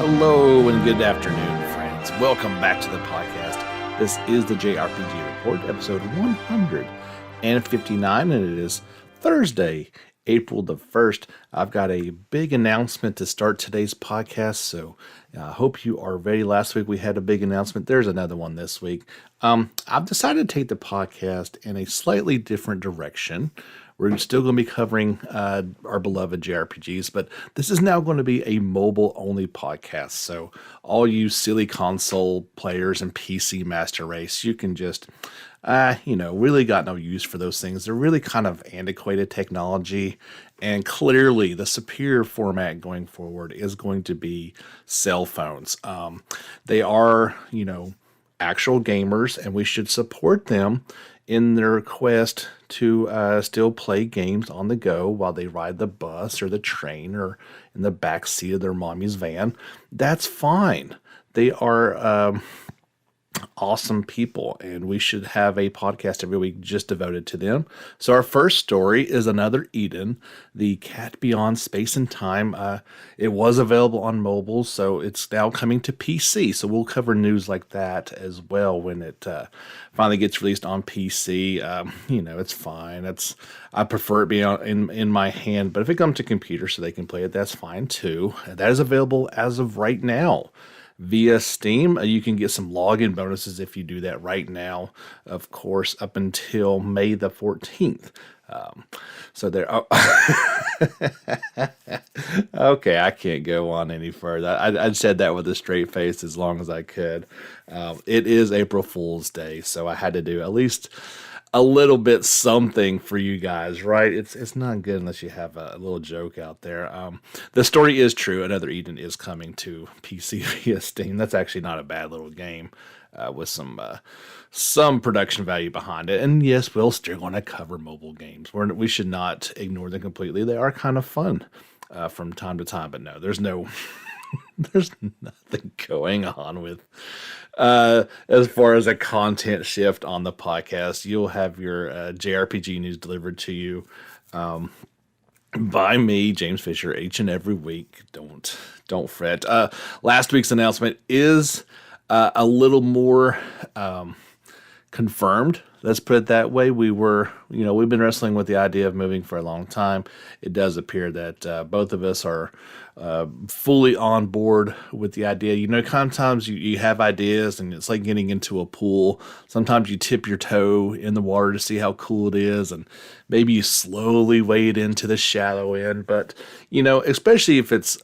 Hello and good afternoon, friends. Welcome back to the podcast. This is the JRPG Report, episode 159, and it is Thursday, April the 1st. I've got a big announcement to start today's podcast, so I hope you are ready. Last week we had a big announcement. There's another one this week. I've decided to take the podcast in a slightly different direction. We're still going to be covering our beloved JRPGs, but this is now going to be a mobile-only podcast. So all you silly console players and PC master race, you can just, really got no use for those things. They're really kind of antiquated technology, and clearly the superior format going forward is going to be cell phones. They are, actual gamers, and we should support them in their quest to still play games on the go while they ride the bus or the train or in the back seat of their mommy's van. That's fine. They are awesome people, and we should have a podcast every week just devoted to them. So our first story is another Eden, the Cat Beyond Space and Time. It was available on mobile, so it's now coming to PC. So we'll cover news like that as well when it finally gets released on PC. It's fine. I prefer it being in my hand, but if it comes to computer so they can play it, that's fine too. That is available as of right now via Steam. You can get some login bonuses if you do that right now, of course, up until May the 14th. So there. Oh. Okay, I can't go on any further. I said that with a straight face as long as I could. It is April Fool's Day, so I had to do at least a little bit something for you guys, right? It's not good unless you have a little joke out there. The story is true. Another Eden is coming to PC via Steam. That's actually not a bad little game with some production value behind it. And yes, we're still going to cover mobile games. We should not ignore them completely. They are kind of fun from time to time, but no, there's nothing going on with as far as a content shift on the podcast. You'll have your JRPG news delivered to you by me, James Fisher, each and every week. Don't fret. Last week's announcement is a little more confirmed. Let's put it that way. We've been wrestling with the idea of moving for a long time. It does appear that both of us are fully on board with the idea. Sometimes you have ideas and it's like getting into a pool. Sometimes you tip your toe in the water to see how cool it is, and maybe you slowly wade into the shallow end. But, especially if it's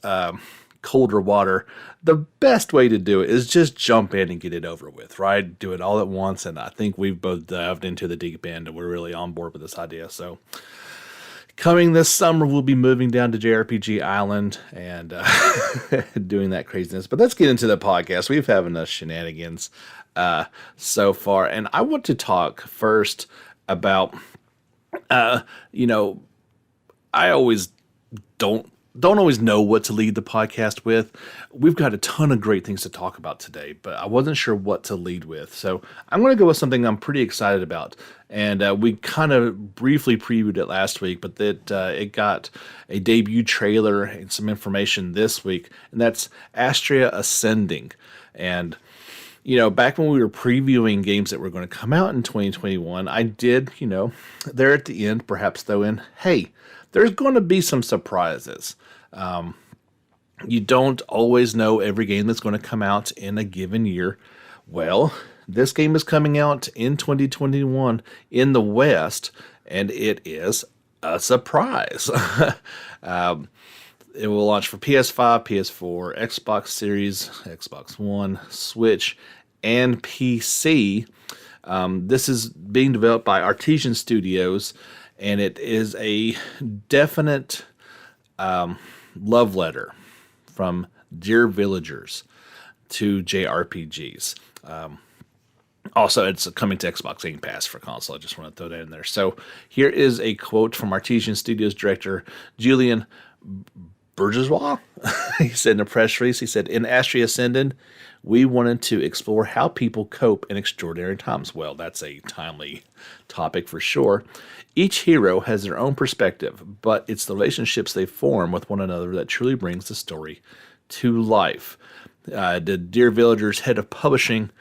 colder water, the best way to do it is just jump in and get it over with, right? Do it all at once. And I think we've both dived into the deep end and we're really on board with this idea. So coming this summer, we'll be moving down to JRPG Island and doing that craziness. But let's get into the podcast. We've had enough shenanigans so far. And I want to talk first about, I always don't always know what to lead the podcast with. We've got a ton of great things to talk about today, but I wasn't sure what to lead with. So I'm going to go with something I'm pretty excited about. And we kind of briefly previewed it last week, but it got a debut trailer and some information this week, and that's Astria Ascending. And back when we were previewing games that were going to come out in 2021, I did, there at the end, perhaps throw in, hey, there's going to be some surprises. You don't always know every game that's going to come out in a given year. Well, this game is coming out in 2021 in the West, and it is a surprise. It will launch for PS5, PS4, Xbox Series, Xbox One, Switch, and PC. This is being developed by Artesian Studios, and it is a definite love letter from Dear Villagers to JRPGs. Also, it's coming to Xbox Game Pass for console. I just want to throw that in there. So here is a quote from Artesian Studios director Julian Bourgeois. He said in a press release, he said, in Astria Ascending, we wanted to explore how people cope in extraordinary times. Well, that's a timely topic for sure. Each hero has their own perspective, but it's the relationships they form with one another that truly brings the story to life. The Dear Villagers head of publishing,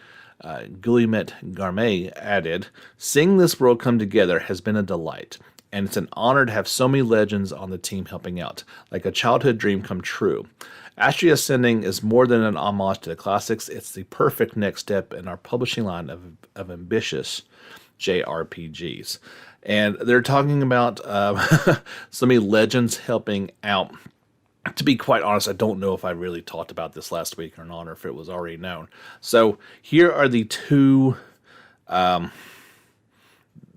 Guillemette Garmet, added, "Seeing this world come together has been a delight, and it's an honor to have so many legends on the team helping out, like a childhood dream come true. Astria Ascending is more than an homage to the classics, it's the perfect next step in our publishing line of ambitious JRPGs." And they're talking about so many legends helping out. To be quite honest, I don't know if I really talked about this last week or not, or if it was already known. So here are the two.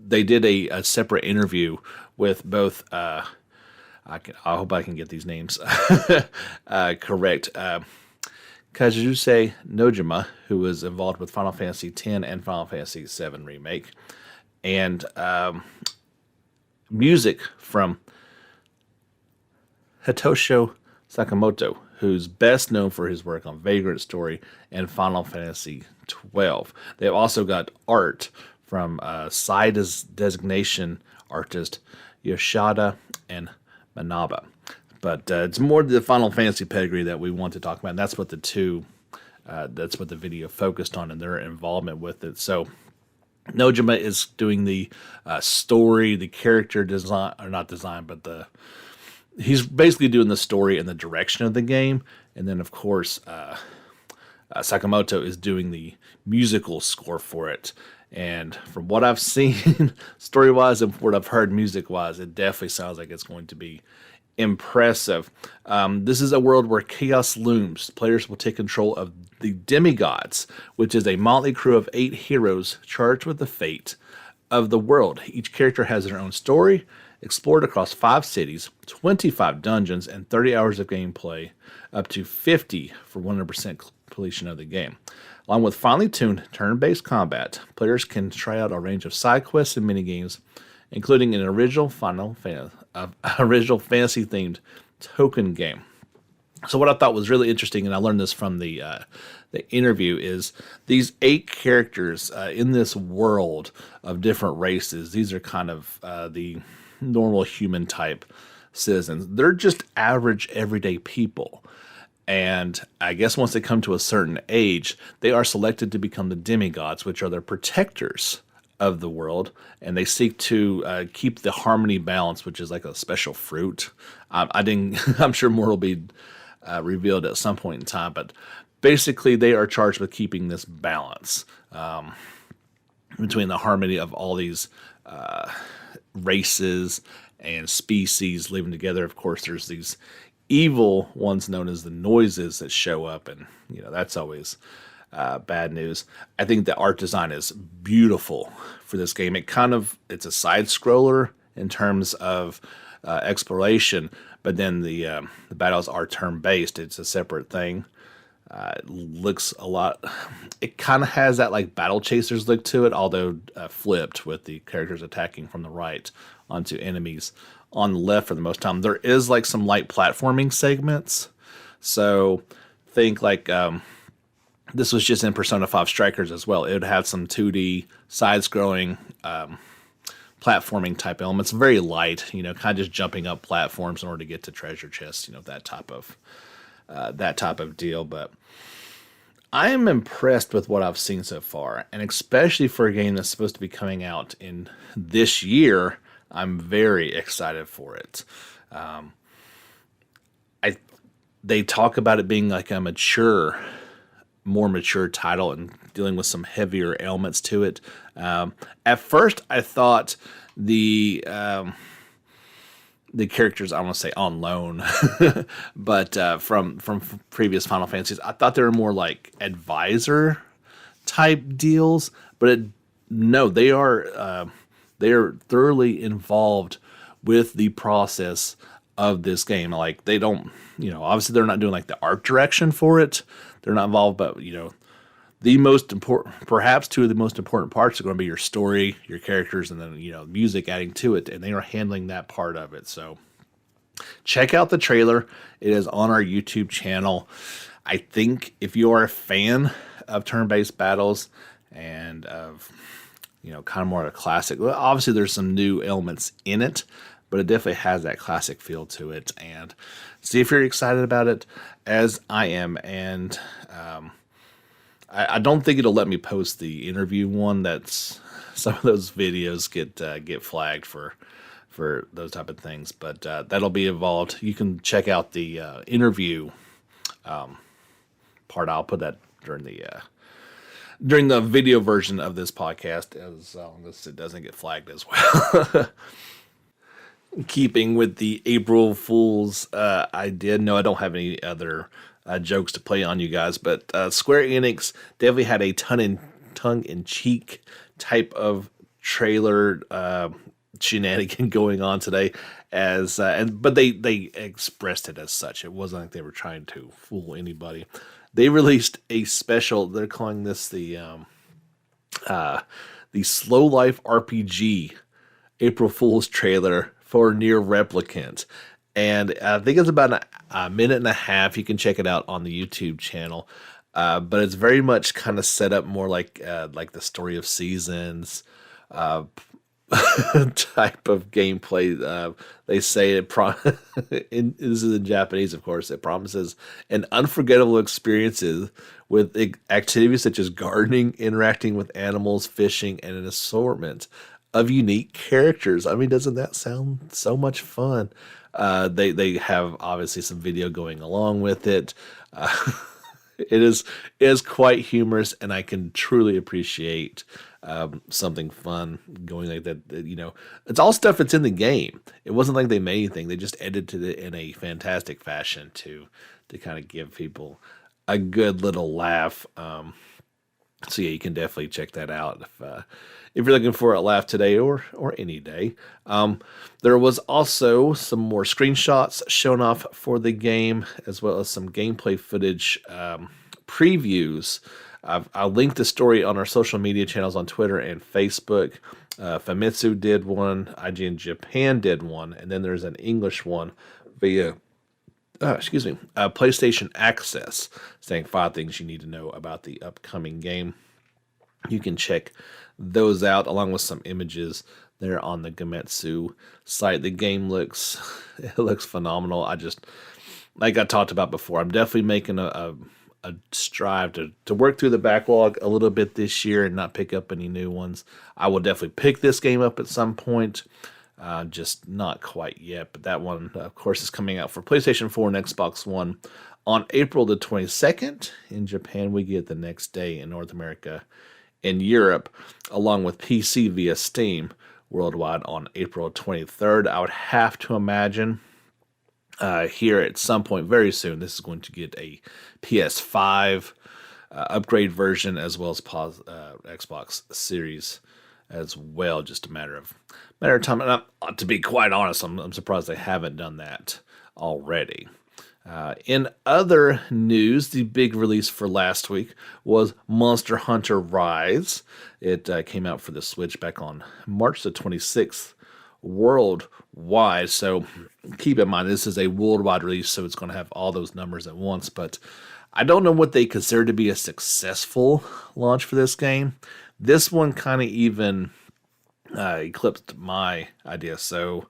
They did a separate interview with both. I hope I can get these names correct. Kazuse Nojima, who was involved with Final Fantasy X and Final Fantasy VII Remake, and music from Hitoshi Sakamoto, who's best known for his work on Vagrant Story and Final Fantasy XII. They've also got art from side designation artist Yoshida and Manaba. But it's more the Final Fantasy pedigree that we want to talk about. And that's what that's what the video focused on and their involvement with it. So Nojima is doing the story, the character design, or not design, but he's basically doing the story and the direction of the game. And then, of course, Sakamoto is doing the musical score for it. And from what I've seen story-wise and from what I've heard music-wise, it definitely sounds like it's going to be impressive. This is a world where chaos looms. Players will take control of the demigods, which is a motley crew of 8 heroes charged with the fate of the world. Each character has their own story, explored across 5 cities, 25 dungeons, and 30 hours of gameplay, up to 50 for 100% completion of the game. Along with finely tuned turn-based combat, players can try out a range of side quests and minigames, including an original fantasy-themed token game. So what I thought was really interesting, and I learned this from the interview, is these 8 characters in this world of different races. These are kind of the normal human type citizens. They're just average, everyday people. And I guess once they come to a certain age, they are selected to become the demigods, which are the protectors of the world, and they seek to keep the harmony balance, which is like a special fruit. I'm sure more will be revealed at some point in time, but basically they are charged with keeping this balance between the harmony of all these races and species living together. Of course, there's these evil ones known as the noises that show up, and that's always bad news. I think the art design is beautiful for this game. It's a side scroller in terms of exploration, but then the battles are turn based. It's a separate thing. It looks a lot. It kind of has that like Battle Chasers look to it, although flipped, with the characters attacking from the right onto enemies on the left for the most time. There is like some light platforming segments. So think like this was just in Persona 5 Strikers as well. It would have some 2D side-scrolling platforming type elements. Very light, kind of just jumping up platforms in order to get to treasure chests, that type of deal. But I am impressed with what I've seen so far, and especially for a game that's supposed to be coming out in this year, I'm very excited for it. They talk about it being like a more mature title and dealing with some heavier elements to it. At first, I thought the characters, I want to say on loan, but from previous Final Fantasies, I thought they were more like advisor type deals. But they are thoroughly involved with the process of this game. Like they don't, obviously they're not doing like the art direction for it. They're not involved, but the most important, perhaps two of the most important parts are going to be your story, your characters, and then music adding to it, and they are handling that part of it. So check out the trailer. It is on our YouTube channel. I think if you are a fan of turn-based battles and of kind of more of a classic, well, obviously there's some new elements in it, but it definitely has that classic feel to it. And see if you're excited about it as I am. And I don't think it'll let me post the interview one. That's some of those videos get flagged for those type of things, but that'll be involved. You can check out the interview part. I'll put that during the video version of this podcast, as long as it doesn't get flagged as well. Keeping with the April Fool's idea, no, I don't have any other jokes to play on you guys, but Square Enix definitely had a tongue-in-cheek type of trailer shenanigan going on today, but they expressed it as such. It wasn't like they were trying to fool anybody. They released a special. They're calling this the Slow Life RPG April Fool's trailer for Nier Replicant, and I think it's about a minute and a half. You can check it out on the YouTube channel, but it's very much kind of set up more like the Story of Seasons type of gameplay. They say this is in Japanese, of course. It promises an unforgettable experiences with activities such as gardening, interacting with animals, fishing, and an assortment of unique characters. I mean, doesn't that sound so much fun? They have obviously some video going along with it. It is quite humorous, and I can truly appreciate something fun going like that. It's all stuff that's in the game. It wasn't like they made anything. They just edited it in a fantastic fashion to kind of give people a good little laugh. So yeah, you can definitely check that out if you're looking for a laugh today or any day. There was also some more screenshots shown off for the game, as well as some gameplay footage previews. I'll link the story on our social media channels on Twitter and Facebook. Famitsu did one, IGN Japan did one, and then there's an English one via PlayStation Access, saying 5 things you need to know about the upcoming game. You can check those out along with some images there on the Gametsu site. The game looks phenomenal. Like I talked about before, I'm definitely making a strive to work through the backlog a little bit this year and not pick up any new ones. I will definitely pick this game up at some point. Just not quite yet, but that one, of course, is coming out for PlayStation 4 and Xbox One on April the 22nd. In Japan, we get the next day. In North America, in Europe, along with PC via Steam worldwide on April 23rd. I would have to imagine here at some point very soon, this is going to get a PS5 upgrade version, as well as Xbox Series as well. Just a matter of time. And to be quite honest, I'm surprised they haven't done that already. In other news, the big release for last week was Monster Hunter Rise. It came out for the Switch back on March the 26th worldwide. So keep in mind, this is a worldwide release, so it's going to have all those numbers at once. But I don't know what they consider to be a successful launch for this game. This one kind of even eclipsed my idea. So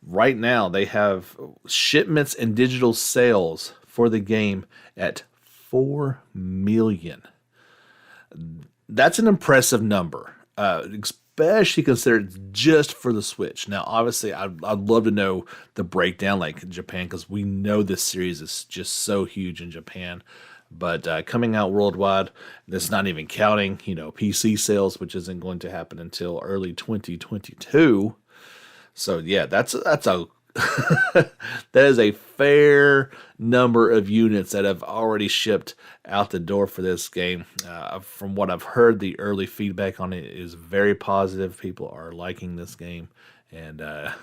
right now, they have shipments and digital sales for the game at 4 million. That's an impressive number, especially considered just for the Switch. Now, obviously, I'd love to know the breakdown, like Japan, because we know this series is just so huge in Japan. But coming out worldwide, that's not even counting, PC sales, which isn't going to happen until early 2022. So yeah, that's a that is a fair number of units that have already shipped out the door for this game. From what I've heard, the early feedback on it is very positive. People are liking this game, and the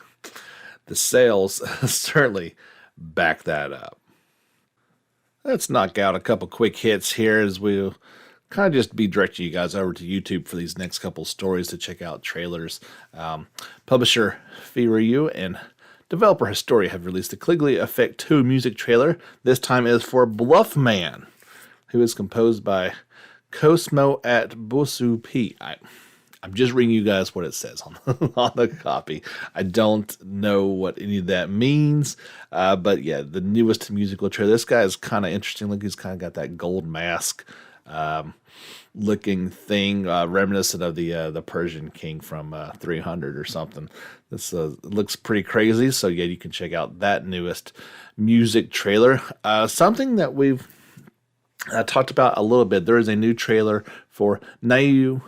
sales certainly back that up. Let's knock out a couple quick hits here as we'll kind of just be directing you guys over to YouTube for these next couple stories to check out trailers. Publisher Firyu and developer Historia have released the Cliggly Effect 2 music trailer. This time is for Bluffman, who is composed by Cosmo at Bosu P. I'm just reading you guys what it says on, on the copy. I don't know what any of that means. But yeah, the newest musical trailer. This guy is kind of interesting. Look, he's kind of got that gold mask looking thing, reminiscent of the Persian king from 300 or something. This looks pretty crazy. So yeah, you can check out that newest music trailer. Something that we've talked about a little bit. There is a new trailer for Nayuta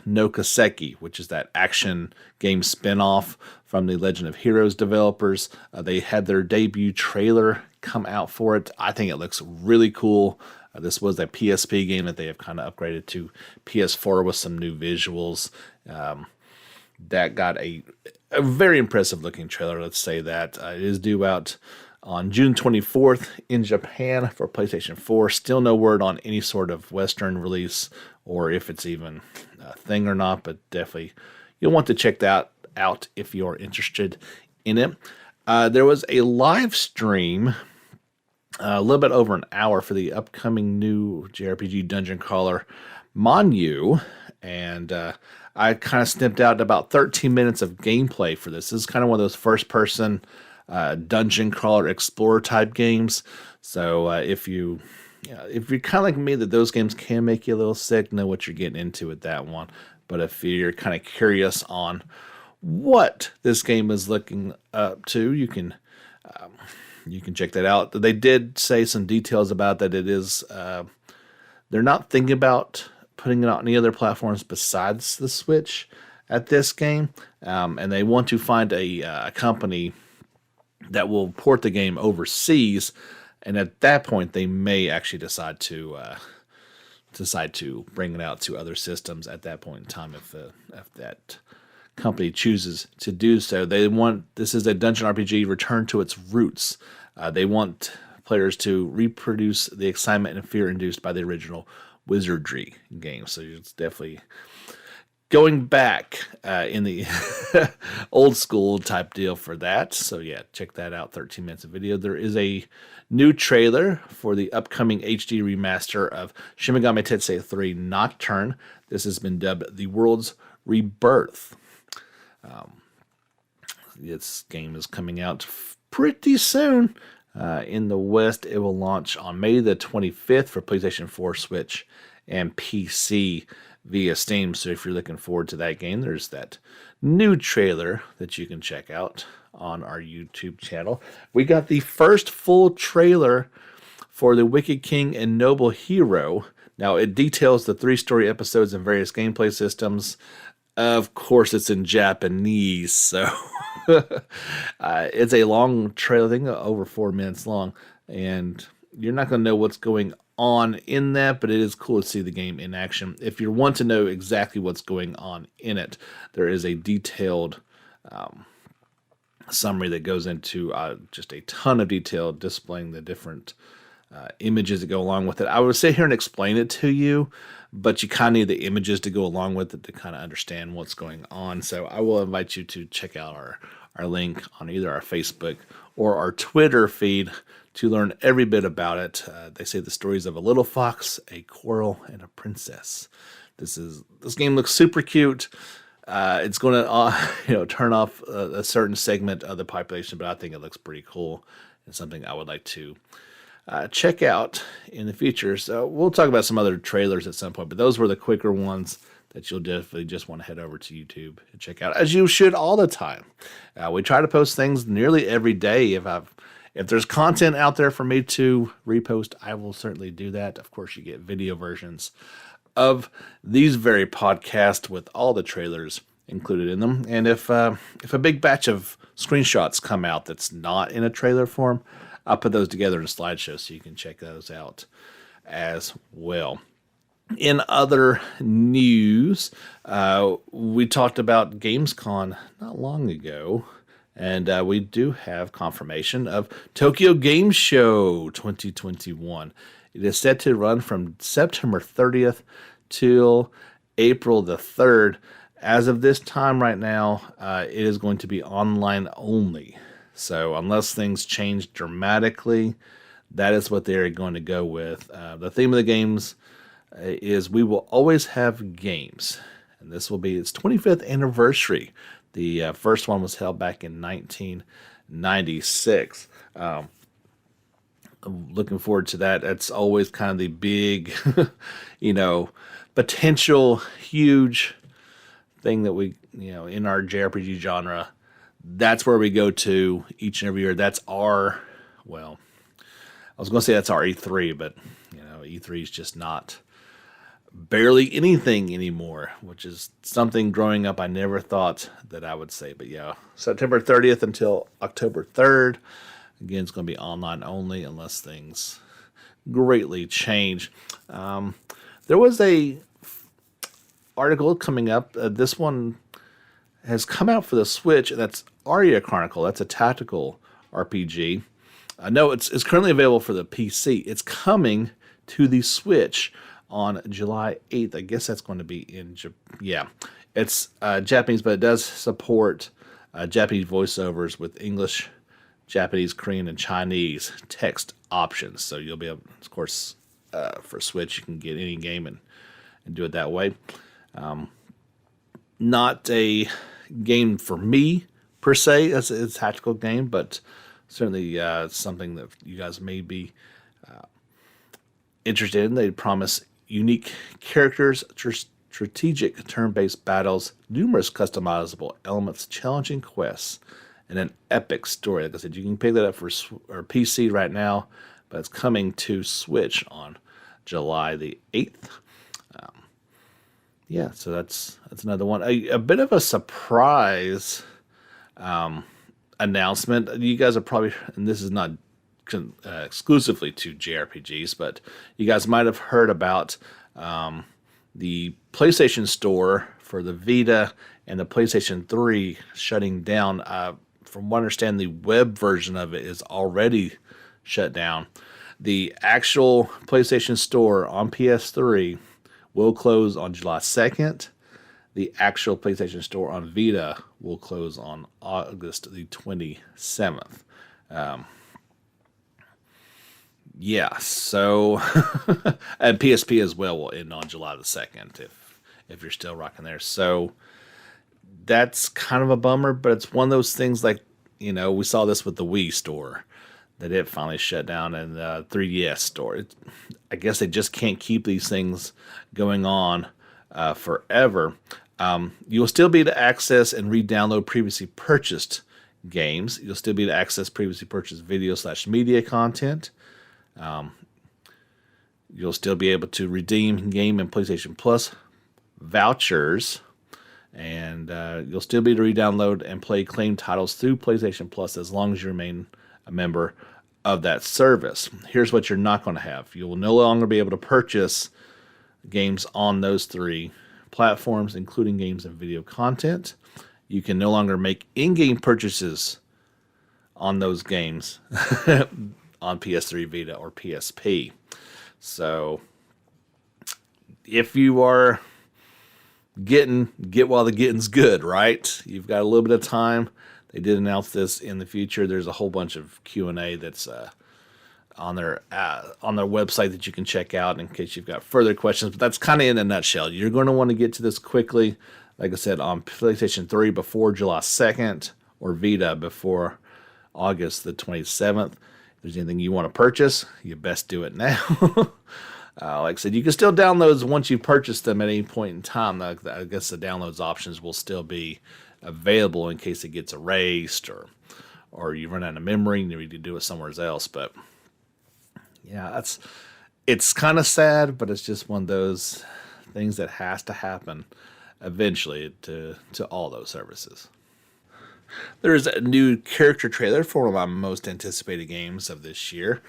no Kaseki, which is that action game spinoff from the Legend of Heroes developers. They had their debut trailer come out for it. I think it looks really cool. This was a PSP game that they have kind of upgraded to PS4 with some new visuals. That got a very impressive looking trailer, let's say that. It is due out on June 24th in Japan for PlayStation 4. Still no word on any sort of Western release or if it's even a thing or not, but definitely you'll want to check that out if you're interested in it. There was a live stream, a little bit over an hour, for the upcoming new JRPG dungeon crawler Manyu, and I kind of snipped out about 13 minutes of gameplay for this. This is kind of one of those first-person dungeon crawler explorer type games. So if you're kind of like me, that those games can make you a little sick, know what you're getting into with that one. But if you're kind of curious on what this game is looking up to, you can check that out. They did say some details about that. It is they're not thinking about putting it on any other platforms besides the Switch at this game, and they want to find a company that will port the game overseas, and at that point they may actually decide to bring it out to other systems at that point in time if that company chooses to do so. This is a dungeon RPG return to its roots. They want players to reproduce the excitement and fear induced by the original Wizardry game. So it's definitely going back in the old school type deal for that. So yeah, check that out. 13 minutes of video. There is a new trailer for the upcoming HD remaster of Shin Megami Tensei 3 Nocturne. This has been dubbed the world's rebirth. This game is coming out pretty soon. In the West, it will launch on May the 25th for PlayStation 4, Switch, and PC via Steam. So if you're looking forward to that game, there's that new trailer that you can check out on our YouTube channel. We got the first full trailer for The Wicked King and Noble Hero. Now, it details the 3 story episodes and various gameplay systems. Of course, it's in Japanese, so it's a long trailer, I think over 4 minutes long, and you're not going to know what's going on in that, but it is cool to see the game in action. If you want to know exactly what's going on in it, there is a detailed summary that goes into just a ton of detail displaying the different images that go along with it. I would sit here and explain it to you, but you kind of need the images to go along with it to kind of understand what's going on. So I will invite you to check out our link on either our Facebook or our Twitter feed to learn every bit about it. They say the stories of a little fox, a squirrel, and a princess. This game looks super cute. It's going to turn off a certain segment of the population, but I think it looks pretty cool and something I would like to check out in the future. So we'll talk about some other trailers at some point, but those were the quicker ones that you'll definitely just want to head over to YouTube and check out, as you should all the time. We try to post things nearly every day. If there's content out there for me to repost, I will certainly do that. Of course, you get video versions of these very podcasts with all the trailers included in them. And if a big batch of screenshots come out that's not in a trailer form, I'll put those together in a slideshow so you can check those out as well. In other news, we talked about Gamescom not long ago, and we do have confirmation of Tokyo Game Show 2021. It is set to run from September 30th till April the 3rd. As of this time right now, it is going to be online only. So unless things change dramatically, that is what they're going to go with. The theme of the games is We Will Always Have Games. And this will be its 25th anniversary. The first one was held back in 1996. I'm looking forward to that. That's always kind of the big, potential huge thing that we, in our JRPG genre, that's where we go to each and every year. That's our, I was going to say that's our E3, but, E3 is just not barely anything anymore, which is something growing up I never thought that I would say. But yeah, September 30th until October 3rd. Again, it's going to be online only unless things greatly change. There was a article coming up. This one has come out for the Switch, and that's Aria Chronicle. That's a tactical RPG. No, it's currently available for the PC. It's coming to the Switch on July 8th. I guess that's going to be it's Japanese, but it does support Japanese voiceovers with English, Japanese, Korean, and Chinese text options. So you'll be able, of course, for Switch, you can get any game and do it that way. Not a game for me, per se, as a tactical game, but certainly something that you guys may be interested in. They promise unique characters, strategic turn-based battles, numerous customizable elements, challenging quests, and an epic story. Like I said, you can pick that up for PC right now, but it's coming to Switch on July the 8th. So that's another one. A bit of a surprise announcement. You guys are probably, and this is not exclusively to JRPGs, but you guys might have heard about the PlayStation Store for the Vita and the PlayStation 3 shutting down. From what I understand, the web version of it is already shut down. The actual PlayStation Store on PS3 will close on July 2nd. The actual PlayStation Store on Vita will close on August the 27th. So and PSP as well will end on July the 2nd if you're still rocking there. So that's kind of a bummer, but it's one of those things like, we saw this with the Wii store that it finally shut down, and the 3DS store. I guess they just can't keep these things going on forever. You'll still be able to access and re-download previously purchased games. You'll still be able to access previously purchased video/media content. You'll still be able to redeem Game and PlayStation Plus vouchers, and you'll still be able to re-download and play claimed titles through PlayStation Plus as long as you remain a member of that service. Here's what you're not going to have. You will no longer be able to purchase games on those three platforms, including games and video content. You can no longer make in-game purchases on those games on PS3, Vita, or PSP. So if you are get while the getting's good, right? You've got a little bit of time. They did announce this in the future. There's a whole bunch of Q&A that's on their website that you can check out in case you've got further questions. But that's kind of in a nutshell. You're going to want to get to this quickly. Like I said, on PlayStation 3 before July 2nd or Vita before August the 27th. If there's anything you want to purchase, you best do it now. Like I said, you can still download those once you purchase them at any point in time. I guess the downloads options will still be available in case it gets erased or you run out of memory and you need to do it somewhere else. But yeah, it's kind of sad, but it's just one of those things that has to happen eventually to all those services. There's a new character trailer for one of my most anticipated games of this year,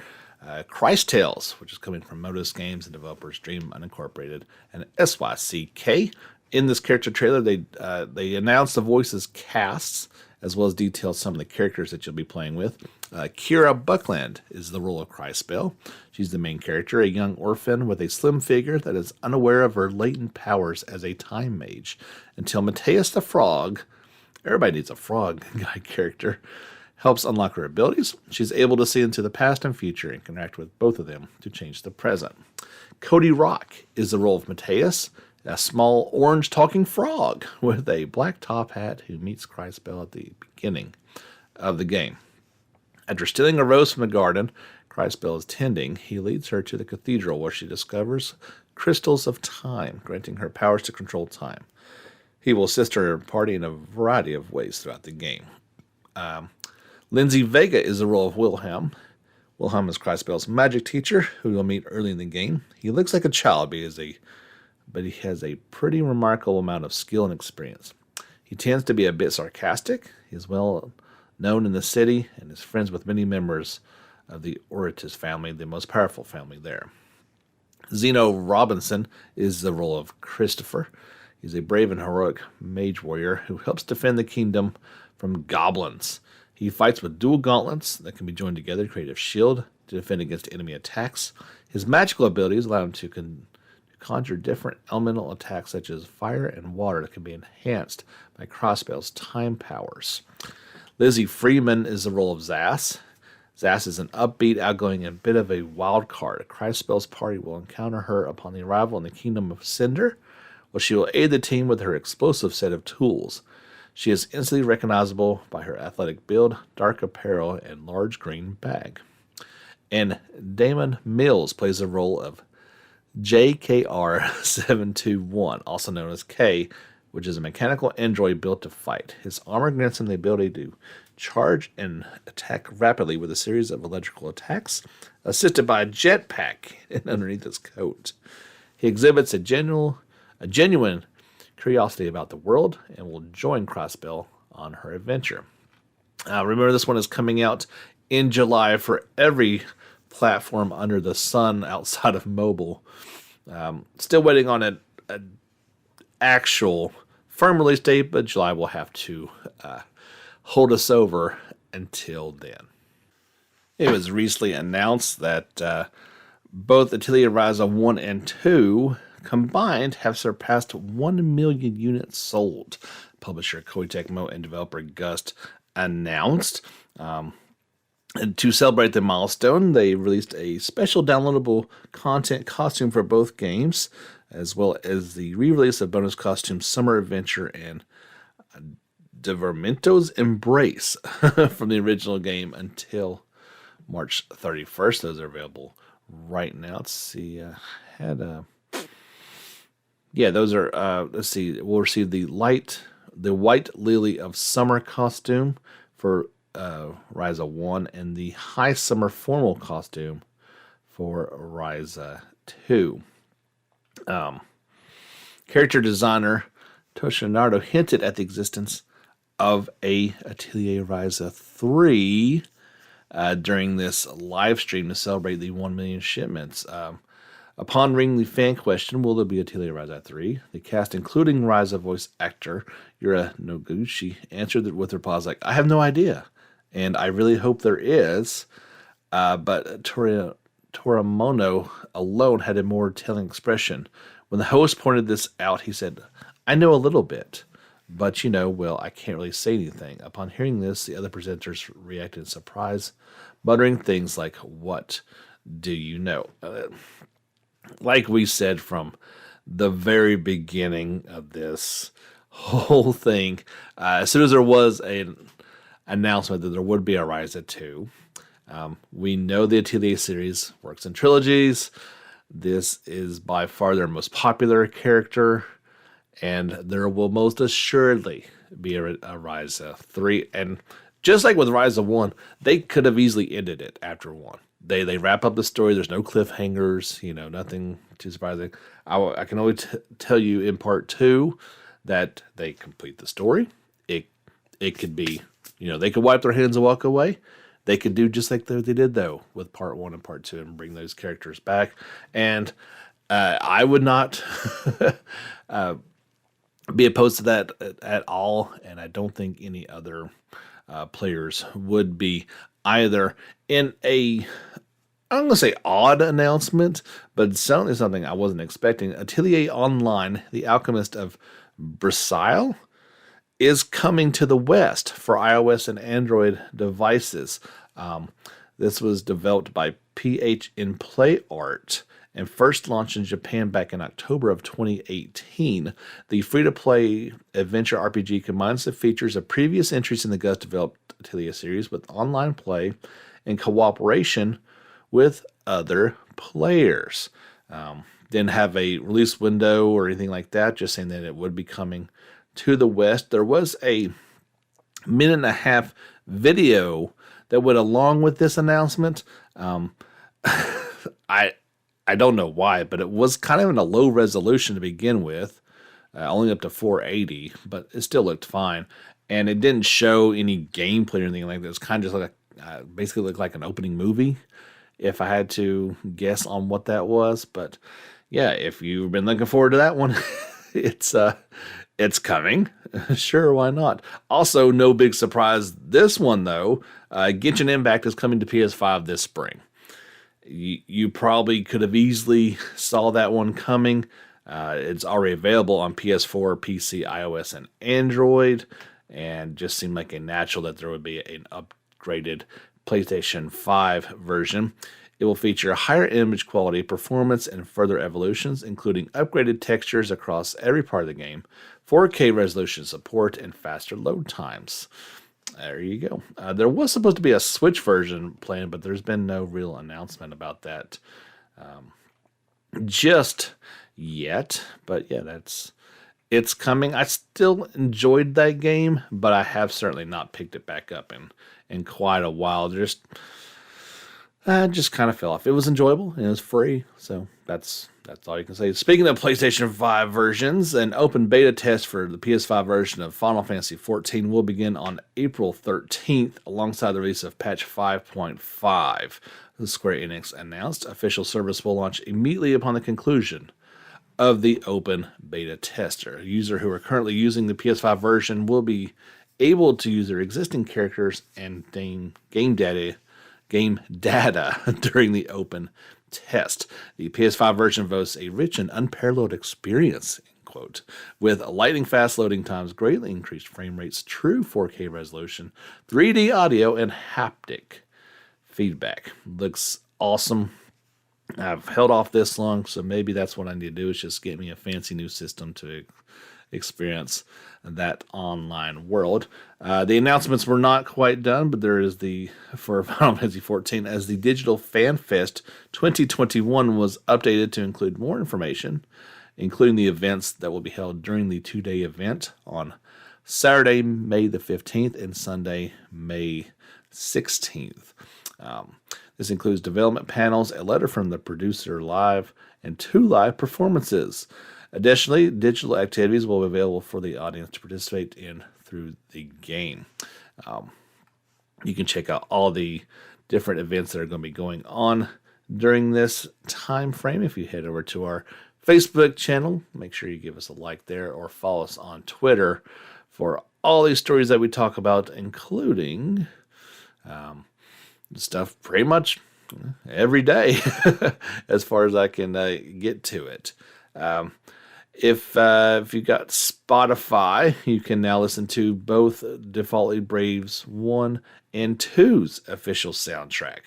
Christ Tales, which is coming from Modus Games and developers Dream Unincorporated and SYCK. In this character trailer, they announced the voices casts, as well as detailed some of the characters that you'll be playing with. Kira Buckland is the role of Christbell. She's the main character, a young orphan with a slim figure that is unaware of her latent powers as a time mage, until Mateus the Frog, everybody needs a frog guy character, helps unlock her abilities. She's able to see into the past and future and can interact with both of them to change the present. Cody Rock is the role of Mateus, a small orange talking frog with a black top hat who meets Christbell at the beginning of the game. After stealing a rose from the garden Christbell is tending, he leads her to the cathedral where she discovers crystals of time, granting her powers to control time. He will assist her party in a variety of ways throughout the game. Lindsay Vega is the role of Wilhelm. Wilhelm is Christbell's magic teacher, who you'll meet early in the game. He looks like a child, but he has a pretty remarkable amount of skill and experience. He tends to be a bit sarcastic. He is well known in the city and is friends with many members of the Oritus family, the most powerful family there. Zeno Robinson is the role of Christopher. He's a brave and heroic mage warrior who helps defend the kingdom from goblins. He fights with dual gauntlets that can be joined together to create a shield to defend against enemy attacks. His magical abilities allow him to conjure different elemental attacks such as fire and water that can be enhanced by Christbell's time powers. Lizzie Freeman is the role of Zass. Zass is an upbeat, outgoing, and bit of a wild card. Christbell's party will encounter her upon the arrival in the Kingdom of Cinder, where she will aid the team with her explosive set of tools. She is instantly recognizable by her athletic build, dark apparel, and large green bag. And Damon Mills plays the role of JKR-721, also known as K, which is a mechanical android built to fight. His armor grants him the ability to charge and attack rapidly with a series of electrical attacks, assisted by a jetpack underneath his coat. He exhibits a genuine curiosity about the world and will join Christbell on her adventure. Remember, this one is coming out in July for every platform under the sun outside of mobile. Still waiting on an actual firm release date, but July will have to hold us over until then. It was recently announced that both Atelier Ryza 1 and 2 combined have surpassed 1 million units sold. Publisher Koei Tecmo and developer Gust announced. And to celebrate the milestone, they released a special downloadable content costume for both games, as well as the re-release of bonus costumes Summer Adventure and Divermento's Embrace from the original game until March 31st. Those are available right now. Let's see. Those are. Let's see. We'll receive the White Lily of Summer costume for Ryza 1 and the High Summer Formal costume for Ryza 2. Character designer Toshinardo hinted at the existence of a Atelier Ryza 3 during this live stream to celebrate the 1 million shipments. Upon ringing the fan question, will there be Atelier Ryza 3? The cast, including Ryza voice actor Yura Noguchi, answered with replies like, I have no idea, and I really hope there is. But Toramono alone had a more telling expression. When the host pointed this out, he said, I know a little bit, but I can't really say anything. Upon hearing this, the other presenters reacted in surprise, muttering things like, what do you know? Like we said from the very beginning of this whole thing, as soon as there was an announcement that there would be a Ryza 2, we know the Atelier series works in trilogies. This is by far their most popular character, and there will most assuredly be a Ryza 3. And just like with Ryza 1, they could have easily ended it after 1. They wrap up the story. There's no cliffhangers, nothing too surprising. I can only tell you in part 2 that they complete the story. It could be, they could wipe their hands and walk away. They could do just like they did, though, with part 1 and part 2 and bring those characters back. And I would not be opposed to that at all. And I don't think any other players would be either. In I'm going to say odd announcement, but certainly something I wasn't expecting. Atelier Online, The Alchemist of Brisile, is coming to the West for iOS and Android devices. This was developed by PH in Play Art and first launched in Japan back in October of 2018. The free-to-play adventure RPG combines the features of previous entries in the Gus developed Atelier series with online play and cooperation with other players. Didn't have a release window or anything like that, just saying that it would be coming to the West. There was a 1.5-minute video that went along with this announcement. I don't know why, but it was kind of in a low resolution to begin with, only up to 480, but it still looked fine. And it didn't show any gameplay or anything like that. It was kind of just like basically looked like an opening movie, if I had to guess on what that was. But yeah, if you've been looking forward to that one, it's coming. Sure, why not? Also, no big surprise. This one though, Gitchin Impact is coming to PS5 this spring. You probably could have easily saw that one coming. It's already available on PS4, PC, iOS, and Android, and just seemed like a natural that there would be an upgraded PlayStation 5 version. It will feature higher image quality, performance, and further evolutions, including upgraded textures across every part of the game, 4K resolution support, and faster load times. There you go. There was supposed to be a Switch version planned, but there's been no real announcement about that just yet. But yeah, it's coming. I still enjoyed that game, but I have certainly not picked it back up in quite a while. Just kind of fell off. It was enjoyable and it was free, so that's all you can say. Speaking of PlayStation 5 versions, an open beta test for the PS5 version of Final Fantasy XIV will begin on April 13th alongside the release of patch 5.5. The Square Enix announced official service will launch immediately upon the conclusion of the open beta tester. Users who are currently using the PS5 version will be able to use their existing characters and game data during the open test. The PS5 version boasts a rich and unparalleled experience, quote, with lightning fast loading times, greatly increased frame rates, true 4K resolution, 3D audio, and haptic feedback. Looks awesome. I've held off this long, so maybe that's what I need to do, is just get me a fancy new system to experience that online world. The announcements were not quite done, but there is for Final Fantasy XIV, as the Digital Fan Fest 2021 was updated to include more information, including the events that will be held during the 2-day event on Saturday, May the 15th and Sunday, May 16th. This includes development panels, a letter from the producer live, and 2 live performances. Additionally, digital activities will be available for the audience to participate in through the game. You can check out all the different events that are going to be going on during this time frame if you head over to our Facebook channel. Make sure you give us a like there or follow us on Twitter for all these stories that we talk about, including stuff pretty much every day as far as I can get to it. If you got Spotify, you can now listen to both Defaultly Braves 1 and 2's official soundtrack.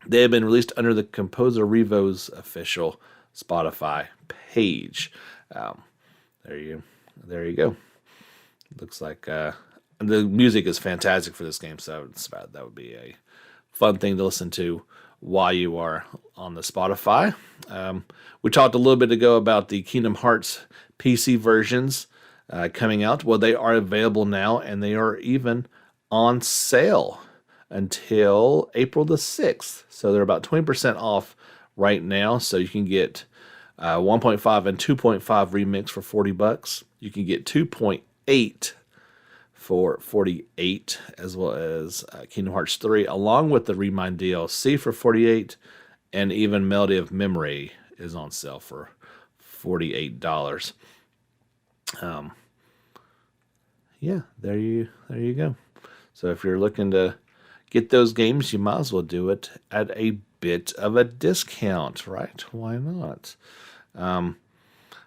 They have been released under the Composer Revo's official Spotify page. There you go. Looks like the music is fantastic for this game, so that would be a fun thing to listen to while you are on the Spotify. We talked a little bit ago about the Kingdom Hearts PC versions coming out. Well, they are available now, and they are even on sale until April the 6th. So they're about 20% off right now. So you can get 1.5 and 2.5 remix for $40. You can get 2.8 for $48, as well as Kingdom Hearts 3, along with the Remind DLC for $48, and even Melody of Memory is on sale for $48. Yeah, there you go. So if you're looking to get those games, you might as well do it at a bit of a discount, right? Why not?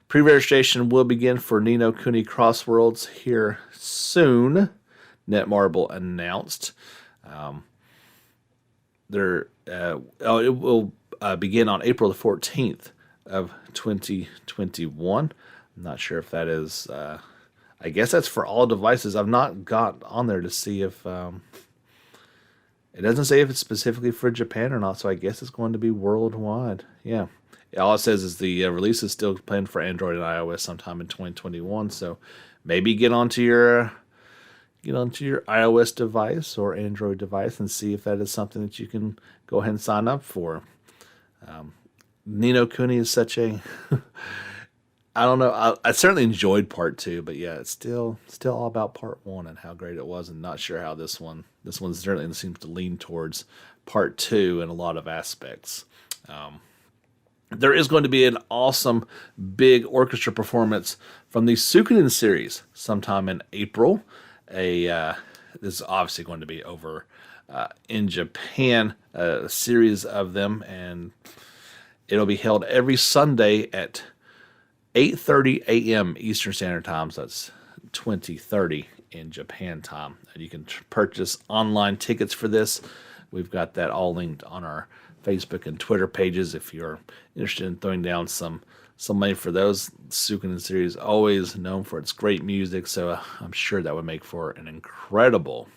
Pre-registration will begin for Ni no Kuni Crossworlds here soon. Netmarble announced. It will begin on April the 14th of 2021. I'm not sure if that is... I guess that's for all devices. I've not got on there to see if... it doesn't say if it's specifically for Japan or not, so I guess it's going to be worldwide. Yeah. All it says is the release is still planned for Android and iOS sometime in 2021, so maybe get onto your iOS device or Android device and see if that is something that you can go ahead and sign up for. Ni no Kuni is such a... I don't know. I certainly enjoyed part 2, but yeah, it's still all about part 1 and how great it was, and not sure how this one certainly seems to lean towards part 2 in a lot of aspects. There is going to be an awesome big orchestra performance from the Suikoden series sometime in April. This is obviously going to be over in Japan, a series of them, and it'll be held every Sunday at 8:30 a.m. Eastern Standard Time, so that's 20:30 in Japan time. And you can purchase online tickets for this. We've got that all linked on our Facebook and Twitter pages if you're interested in throwing down some money for those. Suikoden series, always known for its great music, so I'm sure that would make for an incredible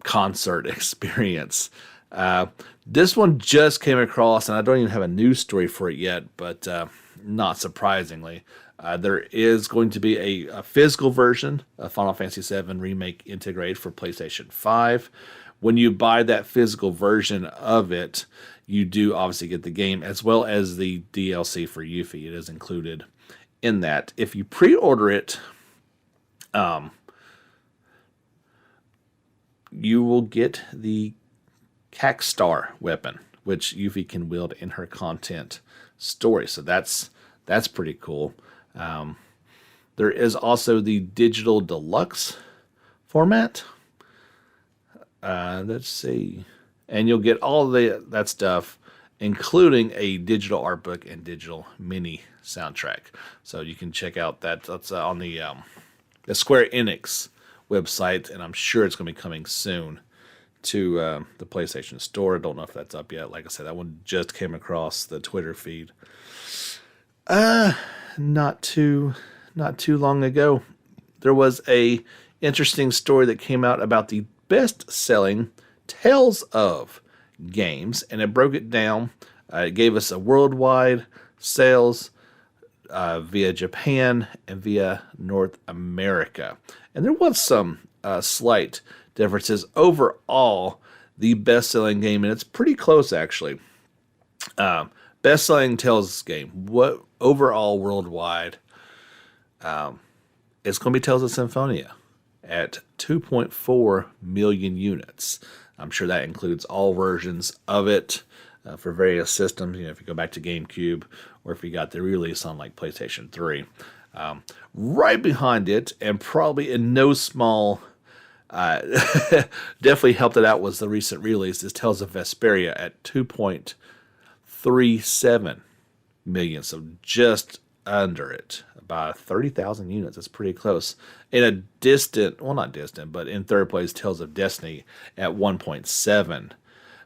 concert experience. This one just came across, and I don't even have a news story for it yet, but not surprisingly, there is going to be a physical version of Final Fantasy VII Remake integrated for PlayStation 5. When you buy that physical version of it, you do obviously get the game as well as the DLC for Yuffie. It is included in that. If you pre-order it, you will get the Cackstar weapon, which Yuffie can wield in her content story. So that's pretty cool. There is also the digital deluxe format. Let's see. And you'll get all that stuff, including a digital art book and digital mini soundtrack. So you can check out that. That's on the Square Enix website, and I'm sure it's going to be coming soon to the PlayStation Store. I don't know if that's up yet. Like I said, that one just came across the Twitter feed not too long ago. There was a interesting story that came out about the best-selling Tales of games, and it broke it down. It gave us a worldwide sales via Japan and via North America. And there was some slight differences. Overall, the best-selling game, and it's pretty close actually. Best-selling Tales game, what overall worldwide, it's going to be Tales of Symphonia at 2.4 million units. I'm sure that includes all versions of it for various systems. You know, if you go back to GameCube or if you got the release on like PlayStation 3. Right behind it, and probably in no small, definitely helped it out, was the recent release, is Tales of Vesperia at 2.37 million. So just under it. About 30,000 units. That's pretty close. In a distant, well, not distant, but in third place, Tales of Destiny at 1.7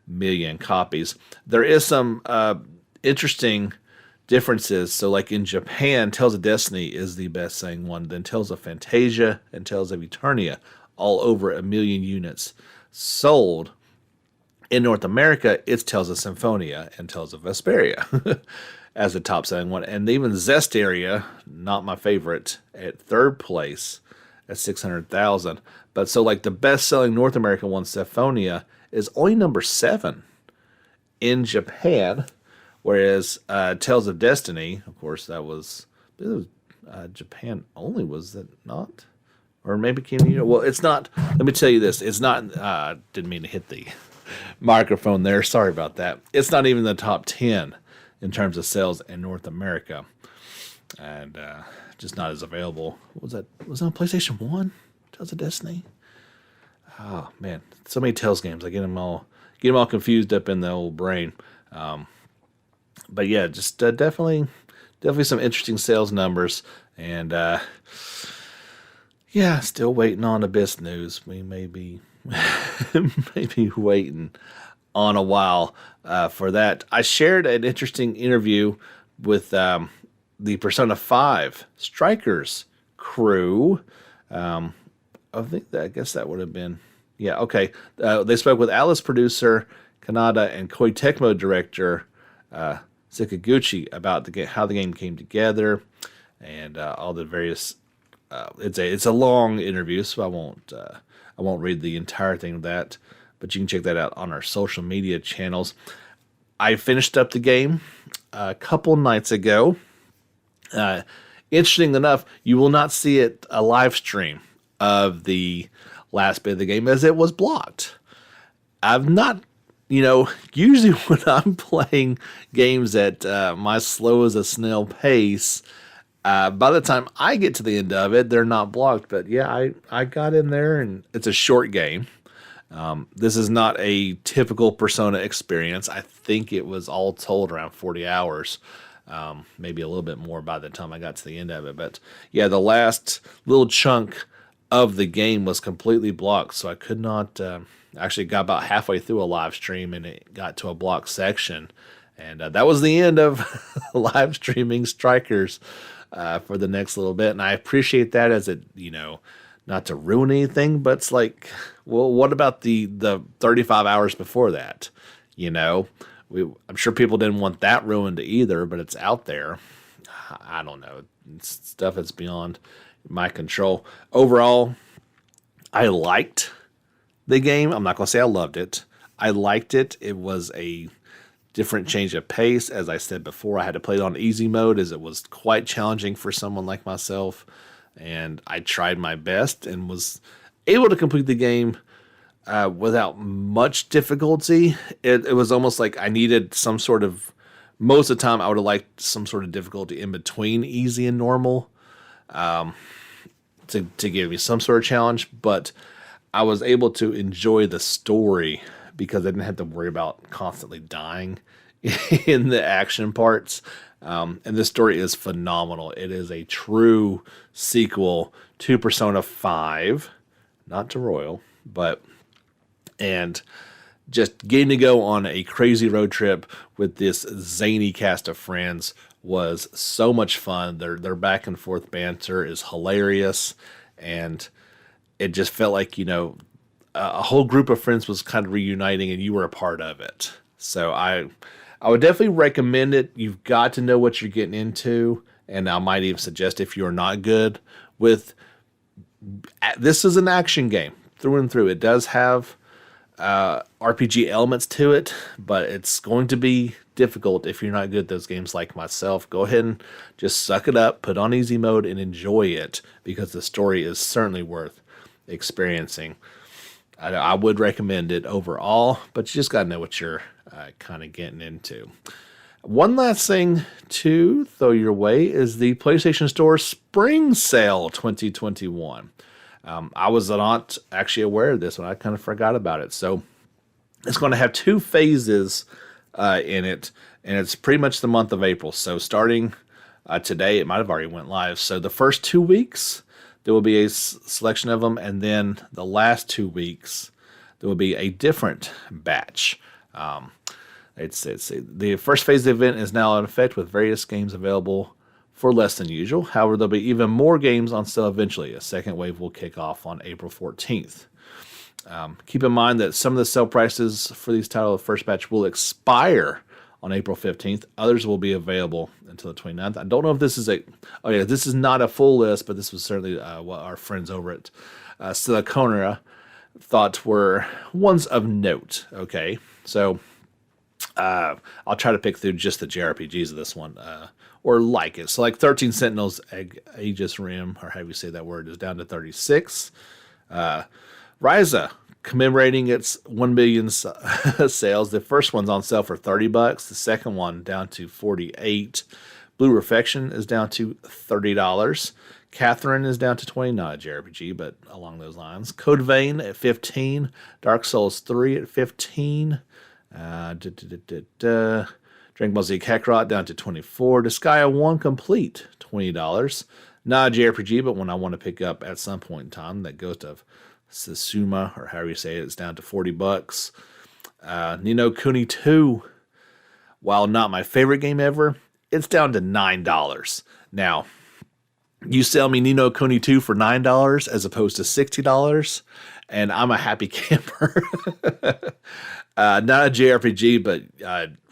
million copies. There is some interesting differences. So, like in Japan, Tales of Destiny is the best-selling one. Then Tales of Fantasia and Tales of Eternia, all over 1 million units sold. In North America, it's Tales of Symphonia and Tales of Vesperia as the top-selling one. And even Zestiria, not my favorite, at third place at 600,000. But so, like, the best-selling North American one, Symphonia, is only number 7 in Japan, whereas Tales of Destiny, of course, it was Japan only, was it not? Or maybe well, it's not. Let me tell you this. It's not, didn't mean to hit the microphone there. Sorry about that. It's not even the top 10 in terms of sales in North America. And just not as available. Was it on PlayStation 1? Tales of Destiny? Oh, man. So many Tales games. I get them all confused up in the old brain. But yeah, just definitely definitely some interesting sales numbers. And yeah, still waiting on Abyss news. We may be maybe waiting on a while for that. I shared an interesting interview with the Persona 5 Strikers crew. I guess that would have been, yeah, okay. They spoke with Alice producer Kanada and Koei Tecmo director Sakaguchi about how the game came together and all the various. It's a long interview, so I won't read the entire thing of that, but you can check that out on our social media channels. I finished up the game a couple nights ago. Interesting enough, you will not see a live stream of the last bit of the game as it was blocked. I've not, usually when I'm playing games at my slow as a snail pace, by the time I get to the end of it, they're not blocked. But yeah, I got in there, and it's a short game. This is not a typical Persona experience. I think it was all told around 40 hours. Maybe a little bit more by the time I got to the end of it. But yeah, the last little chunk of the game was completely blocked, so I could not actually got about halfway through a live stream, and it got to a blocked section. And that was the end of live streaming Strikers for the next little bit. And I appreciate that as it, not to ruin anything, but it's like, well, what about the 35 hours before that? I'm sure people didn't want that ruined either, but it's out there. I don't know. It's stuff that's beyond my control. Overall, I liked the game. I'm not going to say I loved it. I liked it. It was a different change of pace. As I said before, I had to play it on easy mode as it was quite challenging for someone like myself. And I tried my best and was able to complete the game without much difficulty. It was almost like I needed some sort of, most of the time I would have liked some sort of difficulty in between easy and normal to give me some sort of challenge. But I was able to enjoy the story because I didn't have to worry about constantly dying in the action parts. And this story is phenomenal. It is a true sequel to Persona 5, not to Royal, and just getting to go on a crazy road trip with this zany cast of friends was so much fun. Their back and forth banter is hilarious, and it just felt like, a whole group of friends was kind of reuniting and you were a part of it. So I would definitely recommend it. You've got to know what you're getting into, and I might even suggest if you're not good with, this is an action game through and through. It does have RPG elements to it, but it's going to be difficult if you're not good at those games like myself. Go ahead and just suck it up, put on easy mode, and enjoy it, because the story is certainly worth experiencing. I would recommend it overall, but you just got to know what you're kind of getting into. One last thing to throw your way is the PlayStation Store Spring Sale 2021. I was not actually aware of this one. I kind of forgot about it. So it's going to have 2 phases in it, and it's pretty much the month of April. So starting today, it might have already went live. So the first 2 weeks, there will be a selection of them, and then the last 2 weeks, there will be a different batch. The first phase of the event is now in effect with various games available for less than usual. However, there'll be even more games on sale eventually. A second wave will kick off on April 14th. Keep in mind that some of the sale prices for these titles, the first batch, will expire on April 15th. Others will be available until the 29th. I don't know if this is this is not a full list, but this was certainly what our friends over at Silicona thought were ones of note. Okay, so I'll try to pick through just the JRPGs of this one, or like it. So like 13 Sentinels Aegis Rim, or however you say that word, is down to 36. Ryza, commemorating its 1 million sales. The first one's on sale for $30. The second one down to $48. Blue Reflection is down to $30. Catherine is down to $20. Not a JRPG, but along those lines. Code Vein at $15. Dark Souls 3 at $15. Dragon Ball Z Kakarot down to $24. Disgaea 1 Complete, $20. Not a JRPG, but one I want to pick up at some point in time. That goes to Sushima, or however you say it, it's down to $40. Ni no Kuni 2, while not my favorite game ever, it's down to $9. Now, you sell me Ni no Kuni 2 for $9 as opposed to $60, and I'm a happy camper. Not a JRPG, but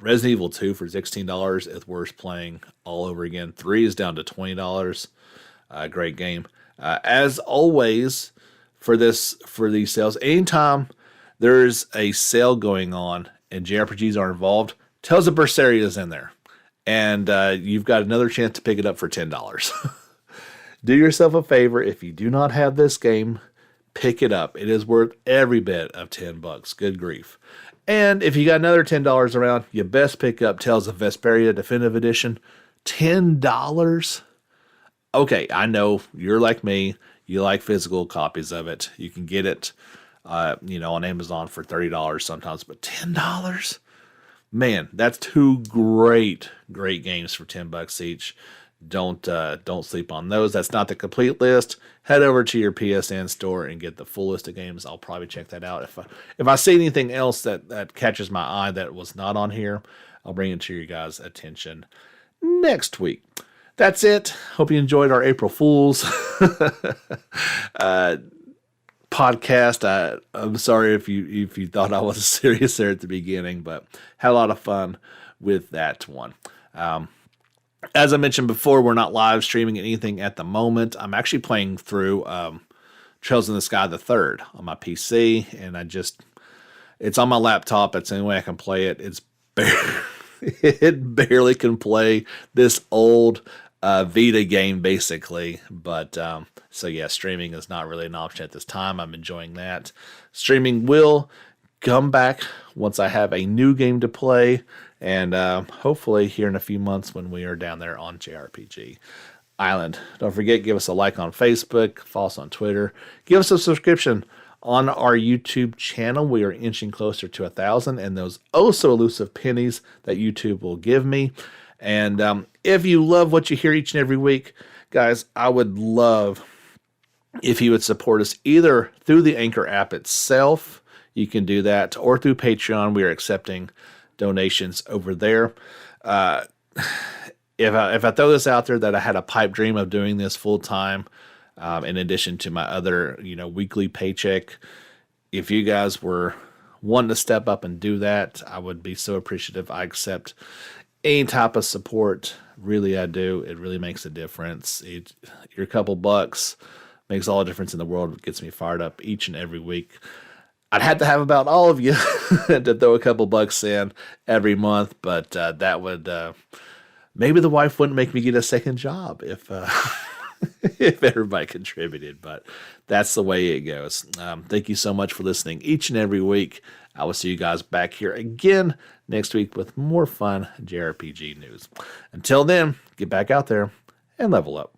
Resident Evil 2 for $16 is worth playing all over again. 3 is down to $20. Great game. As always, for these sales, anytime there's a sale going on and JRPGs are involved, Tales of Berseria is in there. And you've got another chance to pick it up for $10. Do yourself a favor. If you do not have this game, pick it up. It is worth every bit of $10. Good grief. And if you got another $10 around, you best pick up Tales of Vesperia Definitive Edition. $10? Okay, I know you're like me. You like physical copies of it. You can get it, on Amazon for $30 sometimes, but $10? Man, that's two great games for $10 each. Don't sleep on those. That's not the complete list. Head over to your PSN store and get the full list of games. I'll probably check that out. If I see anything else that catches my eye that was not on here, I'll bring it to your guys' attention next week. That's it. Hope you enjoyed our April Fool's podcast. I'm sorry if you thought I was serious there at the beginning, but had a lot of fun with that one. As I mentioned before, we're not live streaming anything at the moment. I'm actually playing through Trails in the Sky the Third on my PC, and it's on my laptop. It's the only way I can play it. It barely can play this old Vita game, basically. But so yeah, streaming is not really an option at this time. I'm enjoying that. Streaming will come back once I have a new game to play, and hopefully here in a few months when we are down there on JRPG Island. Don't forget, give us a like on Facebook, follow us on Twitter, give us a subscription on our YouTube channel. We are inching closer to 1,000, and those so elusive pennies that YouTube will give me. And if you love what you hear each and every week, guys, I would love if you would support us either through the Anchor app itself. You can do that, or through Patreon. We are accepting donations over there. If I throw this out there, that I had a pipe dream of doing this full time, in addition to my other, weekly paycheck. If you guys were wanting to step up and do that, I would be so appreciative. I accept any type of support. Really, I do. It really makes a difference. Your couple bucks makes all the difference in the world. It gets me fired up each and every week. I'd have to have about all of you to throw a couple bucks in every month, but that would maybe the wife wouldn't make me get a second job if if everybody contributed. But that's the way it goes. Thank you so much for listening each and every week. I will see you guys back here again next week with more fun JRPG news. Until then, get back out there and level up.